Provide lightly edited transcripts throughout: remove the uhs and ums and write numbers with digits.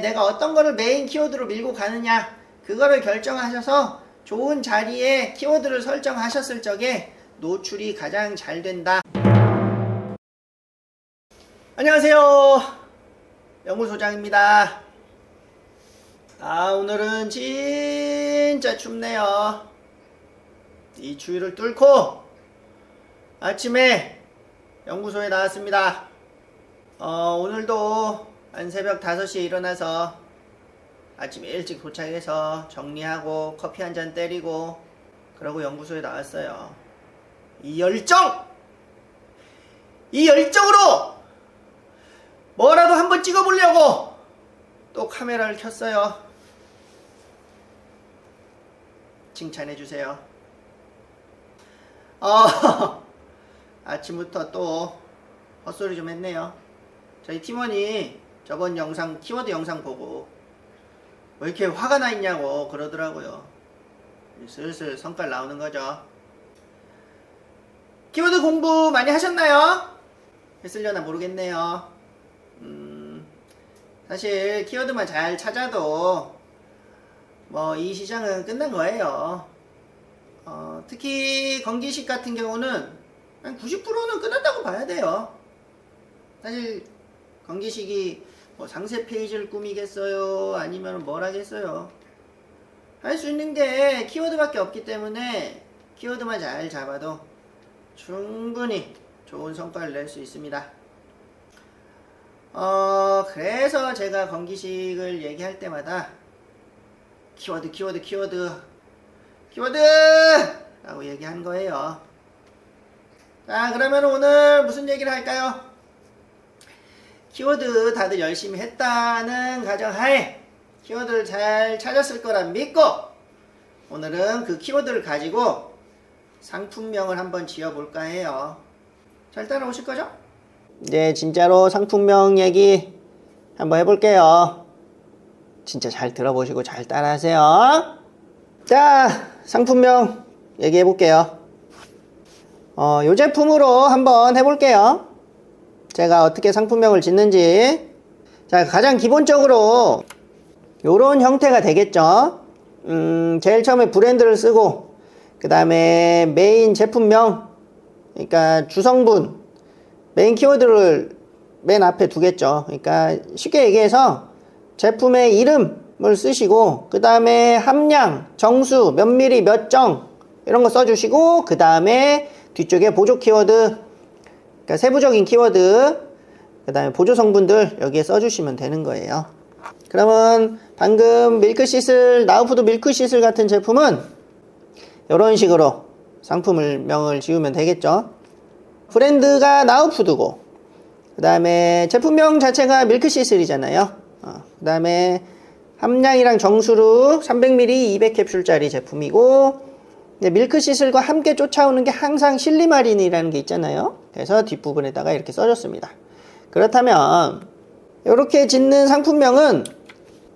내가 어떤 거를 메인 키워드로 밀고 가느냐, 그거를 결정하셔서 좋은 자리에 키워드를 설정하셨을 적에 노출이 가장 잘 된다. 안녕하세요, 연구소장입니다. 오늘은 진짜 춥네요. 이 추위를 뚫고 아침에 연구소에 나왔습니다. 오늘도 한 새벽 5시에 일어나서 아침에 일찍 도착해서 정리하고 커피 한 잔 때리고 그러고 연구소에 나왔어요. 이 열정으로 뭐라도 한번 찍어보려고 또 카메라를 켰어요. 칭찬해주세요. 아침부터 또 헛소리 좀 했네요. 저희 팀원이 저번 영상, 키워드 영상 보고 왜 이렇게 화가 나 있냐고 그러더라고요. 슬슬 성깔 나오는 거죠. 키워드 공부 많이 하셨나요? 했으려나 모르겠네요. 사실 키워드만 잘 찾아도 뭐 이 시장은 끝난 거예요. 특히 건기식 같은 경우는 한 90%는 끝났다고 봐야 돼요. 사실 건기식이 뭐 상세 페이지를 꾸미겠어요? 아니면 뭘 하겠어요? 할 수 있는 게 키워드밖에 없기 때문에 키워드만 잘 잡아도 충분히 좋은 성과를 낼 수 있습니다. 그래서 제가 건기식을 얘기할 때마다 키워드 라고 얘기한 거예요. 자, 그러면 오늘 무슨 얘기를 할까요? 키워드 다들 열심히 했다는 가정하에 키워드를 잘 찾았을 거라 믿고 오늘은 그 키워드를 가지고 상품명을 한번 지어볼까 해요. 잘 따라오실 거죠? 네, 진짜로 상품명 얘기 한번 해볼게요. 진짜 잘 들어보시고 잘 따라하세요. 자, 상품명 얘기해볼게요. 이 제품으로 한번 해볼게요. 제가 어떻게 상품명을 짓는지. 자, 가장 기본적으로 요런 형태가 되겠죠. 제일 처음에 브랜드를 쓰고 그 다음에 메인 제품명, 그러니까 주성분, 메인 키워드를 맨 앞에 두겠죠. 그러니까 쉽게 얘기해서 제품의 이름을 쓰시고 그 다음에 함량, 정수, 몇 미리, 몇 정 이런 거 써주시고 그 다음에 뒤쪽에 보조 키워드, 그러니까 세부적인 키워드, 그 다음에 보조 성분들 여기에 써주시면 되는 거예요. 그러면 방금 밀크시슬, 나우푸드 밀크시슬 같은 제품은 이런 식으로 상품명을 지으면 되겠죠. 브랜드가 나우푸드고 그 다음에 제품명 자체가 밀크시슬이잖아요. 그 다음에 함량이랑 정수로 300ml 200캡슐짜리 제품이고 밀크시슬과 함께 쫓아오는 게 항상 실리마린이라는 게 있잖아요. 그래서 뒷부분에다가 이렇게 써줬습니다. 그렇다면 이렇게 짓는 상품명은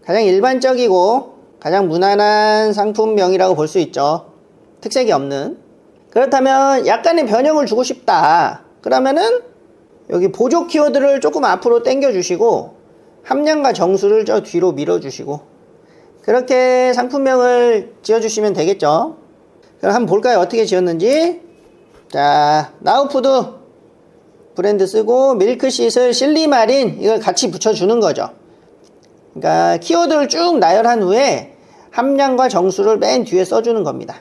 가장 일반적이고 가장 무난한 상품명이라고 볼 수 있죠. 특색이 없는. 그렇다면 약간의 변형을 주고 싶다. 그러면은 여기 보조 키워드를 조금 앞으로 당겨 주시고 함량과 정수를 저 뒤로 밀어 주시고 그렇게 상품명을 지어 주시면 되겠죠. 그럼 한번 볼까요? 어떻게 지었는지. 자, 나우푸드 브랜드 쓰고 밀크시슬, 실리마린 이걸 같이 붙여주는 거죠. 그러니까 키워드를 쭉 나열한 후에 함량과 정수를 맨 뒤에 써주는 겁니다.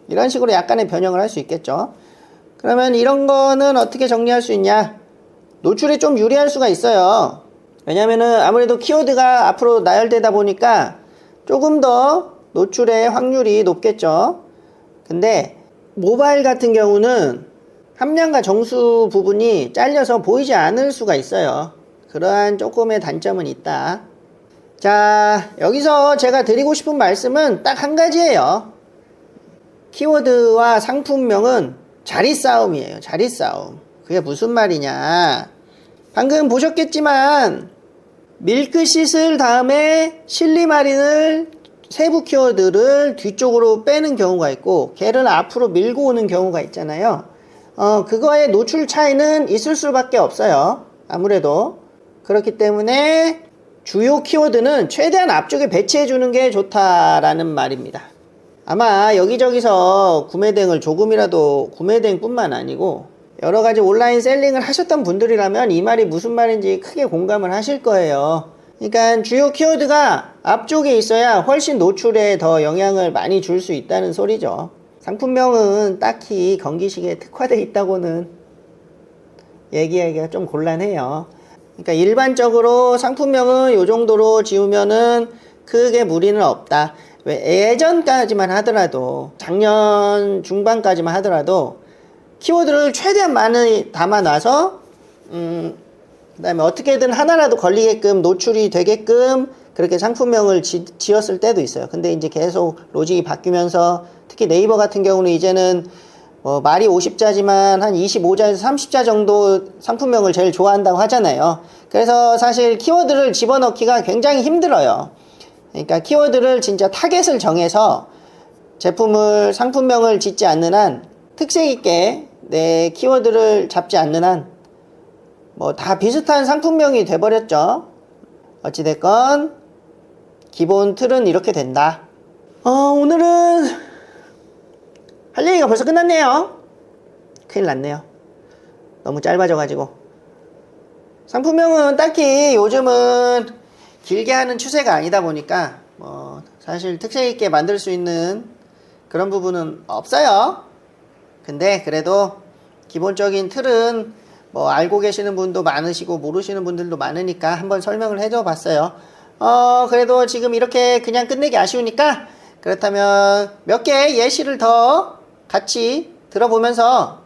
이런 식으로 약간의 변형을 할 수 있겠죠. 그러면 이런 거는 어떻게 정리할 수 있냐? 노출에 좀 유리할 수가 있어요. 왜냐면은 아무래도 키워드가 앞으로 나열되다 보니까 조금 더 노출의 확률이 높겠죠. 근데 모바일 같은 경우는 함량과 정수 부분이 잘려서 보이지 않을 수가 있어요. 그러한 조금의 단점은 있다. 자, 여기서 제가 드리고 싶은 말씀은 딱 한 가지예요. 키워드와 상품명은 자리 싸움이에요. 자리 싸움. 그게 무슨 말이냐? 방금 보셨겠지만 밀크시슬 다음에 실리마린을 세부 키워드를 뒤쪽으로 빼는 경우가 있고 걔를 앞으로 밀고 오는 경우가 있잖아요. 그거의 노출 차이는 있을 수밖에 없어요. 아무래도 그렇기 때문에 주요 키워드는 최대한 앞쪽에 배치해 주는 게 좋다라는 말입니다. 아마 여기저기서 구매대행을 조금이라도 구매대행뿐만 아니고 여러 가지 온라인 셀링을 하셨던 분들이라면 이 말이 무슨 말인지 크게 공감을 하실 거예요. 그러니까 주요 키워드가 앞쪽에 있어야 훨씬 노출에 더 영향을 많이 줄 수 있다는 소리죠. 상품명은 딱히 경기식에 특화되어 있다고는 얘기하기가 좀 곤란해요. 그러니까 일반적으로 상품명은 이 정도로 지으면은 크게 무리는 없다. 왜 예전까지만 하더라도 작년 중반까지만 하더라도 키워드를 최대한 많이 담아놔서 그 다음에 어떻게든 하나라도 걸리게끔 노출이 되게끔 그렇게 상품명을 지었을 때도 있어요. 근데 이제 계속 로직이 바뀌면서 특히 네이버 같은 경우는 이제는 말이 50자지만 한 25자에서 30자 정도 상품명을 제일 좋아한다고 하잖아요. 그래서 사실 키워드를 집어넣기가 굉장히 힘들어요. 그러니까 키워드를 진짜 타겟을 정해서 제품을 상품명을 짓지 않는 한 특색 있게 내 키워드를 잡지 않는 한 다 비슷한 상품명이 돼버렸죠. 어찌됐건 기본 틀은 이렇게 된다. 오늘은 할 얘기가 벌써 끝났네요. 큰일 났네요. 너무 짧아져가지고. 상품명은 딱히 요즘은 길게 하는 추세가 아니다 보니까 사실 특색 있게 만들 수 있는 그런 부분은 없어요. 근데 그래도 기본적인 틀은 알고 계시는 분도 많으시고 모르시는 분들도 많으니까 한번 설명을 해줘 봤어요. 그래도 지금 이렇게 그냥 끝내기 아쉬우니까 그렇다면 몇 개 예시를 더 같이 들어보면서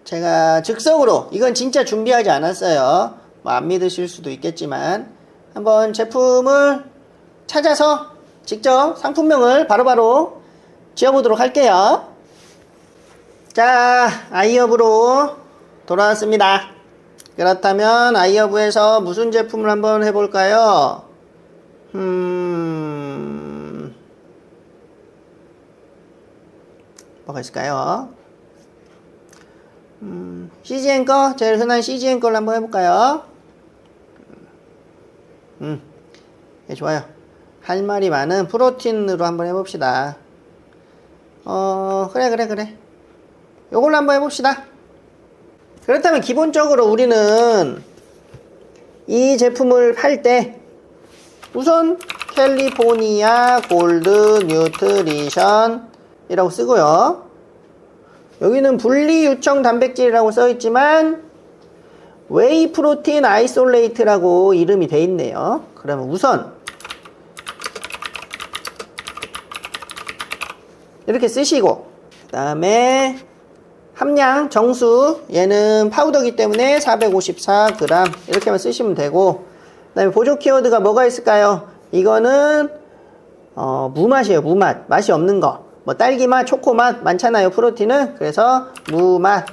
제가 즉석으로 이건 진짜 준비하지 않았어요. 안 믿으실 수도 있겠지만 한번 제품을 찾아서 직접 상품명을 바로바로 지어보도록 할게요. 자, 아이허브로 돌아왔습니다. 그렇다면 아이허브에서 무슨 제품을 한번 해볼까요? 뭐가 있을까요? CGN 거, 제일 흔한 CGN 걸로 한번 해볼까요? 예, 좋아요. 할 말이 많은 프로틴으로 한번 해봅시다. 그래. 요걸로 한번 해봅시다. 그렇다면 기본적으로 우리는 이 제품을 팔 때 우선 캘리포니아 골드 뉴트리션 이라고 쓰고요. 여기는 분리 유청 단백질이라고 써있지만 웨이 프로틴 아이솔레이트라고 이름이 돼 있네요. 그러면 우선 이렇게 쓰시고 그 다음에 함량 정수 얘는 파우더기 때문에 454g 이렇게만 쓰시면 되고 그 다음에 보조 키워드가 뭐가 있을까요? 이거는 무맛이에요. 무맛. 맛이 없는 거. 딸기맛, 초코맛 많잖아요. 프로틴은. 그래서 무맛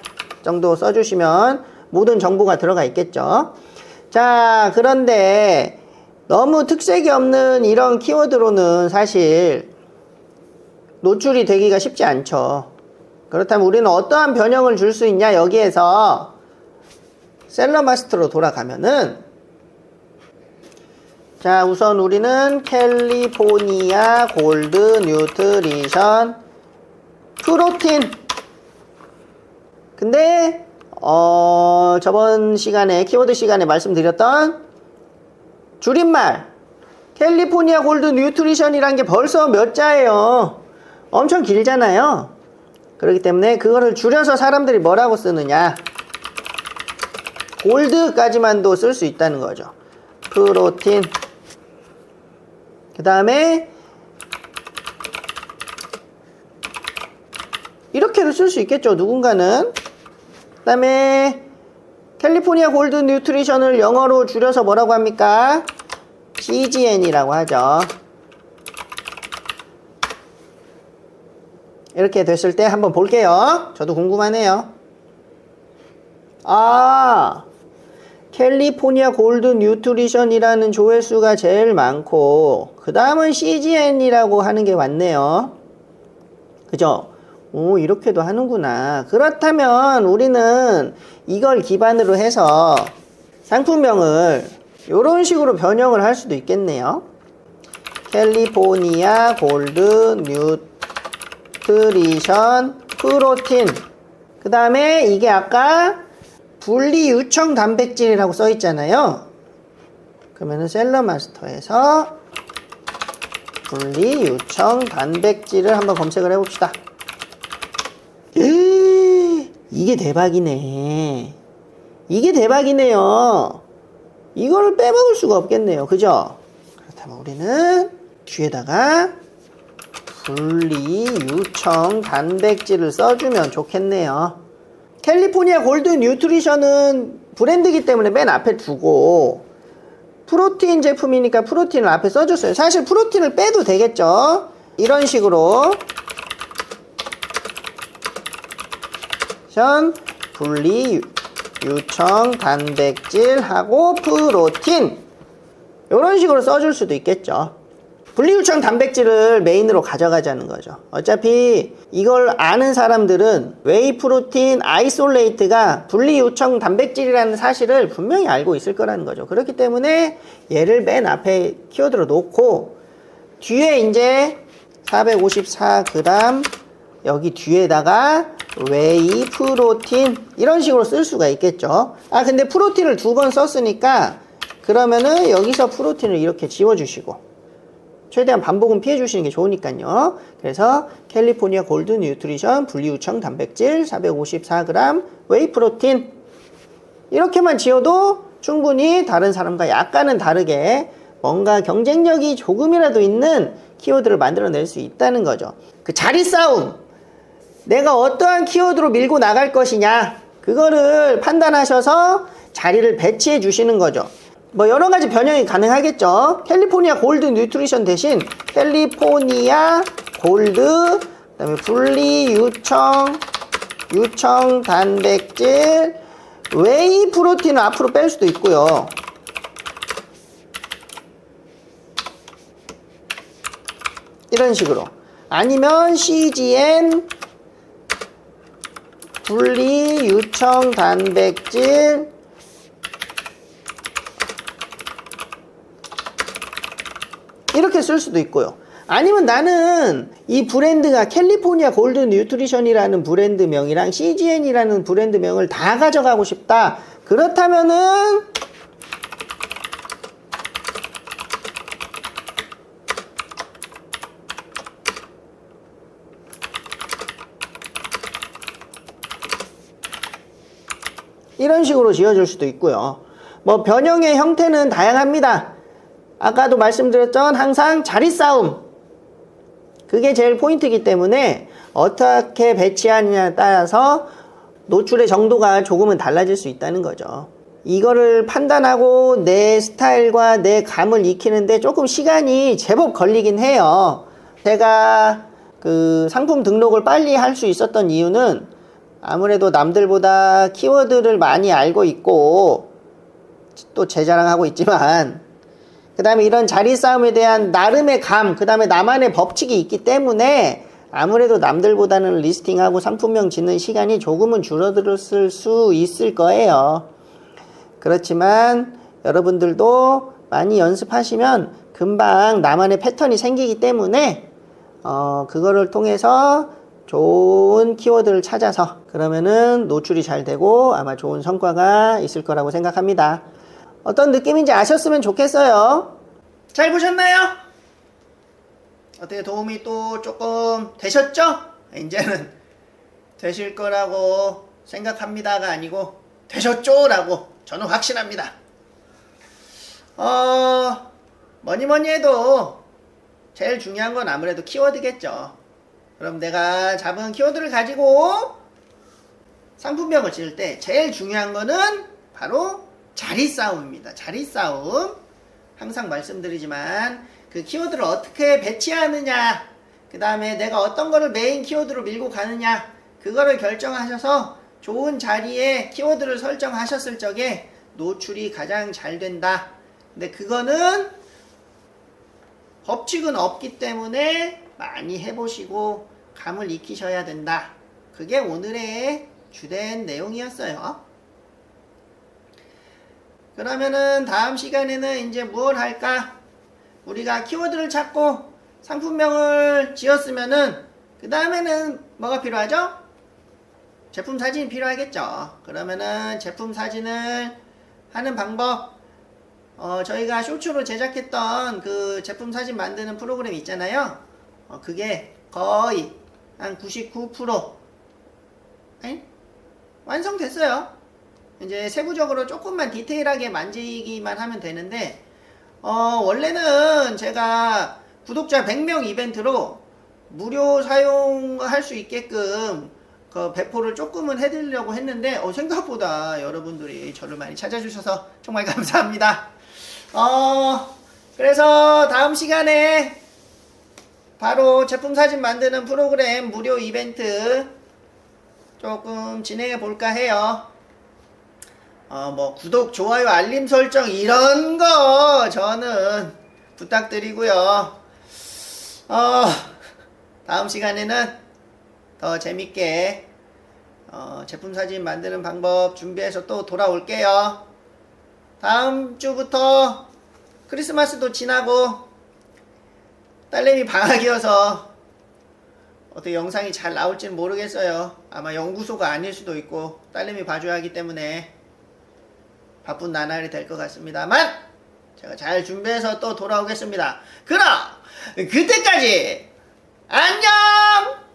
정도 써주시면 모든 정보가 들어가 있겠죠. 자, 그런데 너무 특색이 없는 이런 키워드로는 사실 노출이 되기가 쉽지 않죠. 그렇다면 우리는 어떠한 변형을 줄 수 있냐? 여기에서 셀러마스터로 돌아가면은 자, 우선 우리는 캘리포니아 골드 뉴트리션 프로틴. 근데 저번 시간에 키워드 시간에 말씀드렸던 줄임말 캘리포니아 골드 뉴트리션이란 게 벌써 몇 자예요. 엄청 길잖아요. 그렇기 때문에 그거를 줄여서 사람들이 뭐라고 쓰느냐, 골드까지만도 쓸 수 있다는 거죠. 프로틴. 그 다음에 이렇게도 쓸 수 있겠죠, 누군가는. 그 다음에 캘리포니아 골드 뉴트리션을 영어로 줄여서 뭐라고 합니까? CGN이라고 하죠. 이렇게 됐을 때 한번 볼게요. 저도 궁금하네요. 캘리포니아 골드 뉴트리션이라는 조회수가 제일 많고 그 다음은 CGN이라고 하는 게 맞네요. 그죠? 오, 이렇게도 하는구나. 그렇다면 우리는 이걸 기반으로 해서 상품명을 이런 식으로 변형을 할 수도 있겠네요. 캘리포니아 골드 뉴트리션 프로틴. 그 다음에 이게 아까 분리 유청 단백질이라고 써 있잖아요. 그러면은 셀러마스터에서 분리 유청 단백질을 한번 검색을 해봅시다. 이게 대박이네. 이게 대박이네요. 이거를 빼먹을 수가 없겠네요. 그죠? 그렇다면 우리는 뒤에다가 분리 유청 단백질을 써주면 좋겠네요. 캘리포니아 골드 뉴트리션은 브랜드이기 때문에 맨 앞에 두고 프로틴 제품이니까 프로틴을 앞에 써줬어요. 사실 프로틴을 빼도 되겠죠. 이런 식으로 분리 유청 단백질하고 프로틴 이런 식으로 써줄 수도 있겠죠. 분리유청 단백질을 메인으로 가져가자는 거죠. 어차피 이걸 아는 사람들은 웨이 프로틴 아이솔레이트가 분리유청 단백질이라는 사실을 분명히 알고 있을 거라는 거죠. 그렇기 때문에 얘를 맨 앞에 키워드로 놓고 뒤에 이제 454g 여기 뒤에다가 웨이 프로틴 이런 식으로 쓸 수가 있겠죠. 근데 프로틴을 2번 썼으니까 그러면은 여기서 프로틴을 이렇게 지워주시고 최대한 반복은 피해 주시는 게 좋으니까요. 그래서 캘리포니아 골드 뉴트리션 분리유청 단백질 454g 웨이 프로틴 이렇게만 지어도 충분히 다른 사람과 약간은 다르게 뭔가 경쟁력이 조금이라도 있는 키워드를 만들어낼 수 있다는 거죠. 그 자리 싸움, 내가 어떠한 키워드로 밀고 나갈 것이냐 그거를 판단하셔서 자리를 배치해 주시는 거죠. 뭐 여러 가지 변형이 가능하겠죠. 캘리포니아 골드 뉴트리션 대신 캘리포니아 골드, 그다음에 분리 유청 단백질, 웨이 프로틴을 앞으로 뺄 수도 있고요. 이런 식으로. 아니면 CGN 분리 유청 단백질 이렇게 쓸 수도 있고요. 아니면 나는 이 브랜드가 캘리포니아 골드 뉴트리션이라는 브랜드명이랑 CGN이라는 브랜드명을 다 가져가고 싶다. 그렇다면은 이런 식으로 지어줄 수도 있고요. 뭐 변형의 형태는 다양합니다. 아까도 말씀드렸던 항상 자리 싸움 그게 제일 포인트이기 때문에 어떻게 배치하느냐에 따라서 노출의 정도가 조금은 달라질 수 있다는 거죠. 이거를 판단하고 내 스타일과 내 감을 익히는데 조금 시간이 제법 걸리긴 해요. 제가 그 상품 등록을 빨리 할 수 있었던 이유는 아무래도 남들보다 키워드를 많이 알고 있고 또 제 자랑하고 있지만 그 다음에 이런 자리 싸움에 대한 나름의 감, 그 다음에 나만의 법칙이 있기 때문에 아무래도 남들보다는 리스팅하고 상품명 짓는 시간이 조금은 줄어들었을 수 있을 거예요. 그렇지만 여러분들도 많이 연습하시면 금방 나만의 패턴이 생기기 때문에 그거를 통해서 좋은 키워드를 찾아서 그러면은 노출이 잘 되고 아마 좋은 성과가 있을 거라고 생각합니다. 어떤 느낌인지 아셨으면 좋겠어요. 잘 보셨나요? 어떻게 도움이 또 조금 되셨죠? 이제는 되실 거라고 생각합니다가 아니고 되셨죠? 라고 저는 확신합니다. 뭐니 해도 제일 중요한 건 아무래도 키워드겠죠. 그럼 내가 잡은 키워드를 가지고 상품명을 지을 때 제일 중요한 거는 바로 자리 싸움입니다. 자리 싸움. 항상 말씀드리지만 그 키워드를 어떻게 배치하느냐, 그 다음에 내가 어떤 거를 메인 키워드로 밀고 가느냐, 그거를 결정하셔서 좋은 자리에 키워드를 설정하셨을 적에 노출이 가장 잘 된다. 근데 그거는 법칙은 없기 때문에 많이 해보시고 감을 익히셔야 된다. 그게 오늘의 주된 내용이었어요. 그러면은 다음 시간에는 이제 무엇 할까? 우리가 키워드를 찾고 상품명을 지었으면은 그 다음에는 뭐가 필요하죠? 제품 사진이 필요하겠죠. 그러면은 제품 사진을 하는 방법, 저희가 쇼츠로 제작했던 그 제품 사진 만드는 프로그램 있잖아요. 그게 거의 한 99% 완성됐어요. 이제 세부적으로 조금만 디테일하게 만지기만 하면 되는데, 원래는 제가 구독자 100명 이벤트로 무료 사용할 수 있게끔 그 배포를 조금은 해드리려고 했는데, 생각보다 여러분들이 저를 많이 찾아주셔서 정말 감사합니다. 그래서 다음 시간에 바로 제품 사진 만드는 프로그램 무료 이벤트 조금 진행해 볼까 해요. 뭐 구독, 좋아요, 알림 설정 이런 거 저는 부탁드리고요. 다음 시간에는 더 재밌게 제품 사진 만드는 방법 준비해서 또 돌아올게요. 다음 주부터 크리스마스도 지나고 딸내미 방학이어서 어떻게 영상이 잘 나올지는 모르겠어요. 아마 연구소가 아닐 수도 있고 딸내미 봐줘야 하기 때문에 바쁜 나날이 될 것 같습니다만 제가 잘 준비해서 또 돌아오겠습니다. 그럼 그때까지 안녕!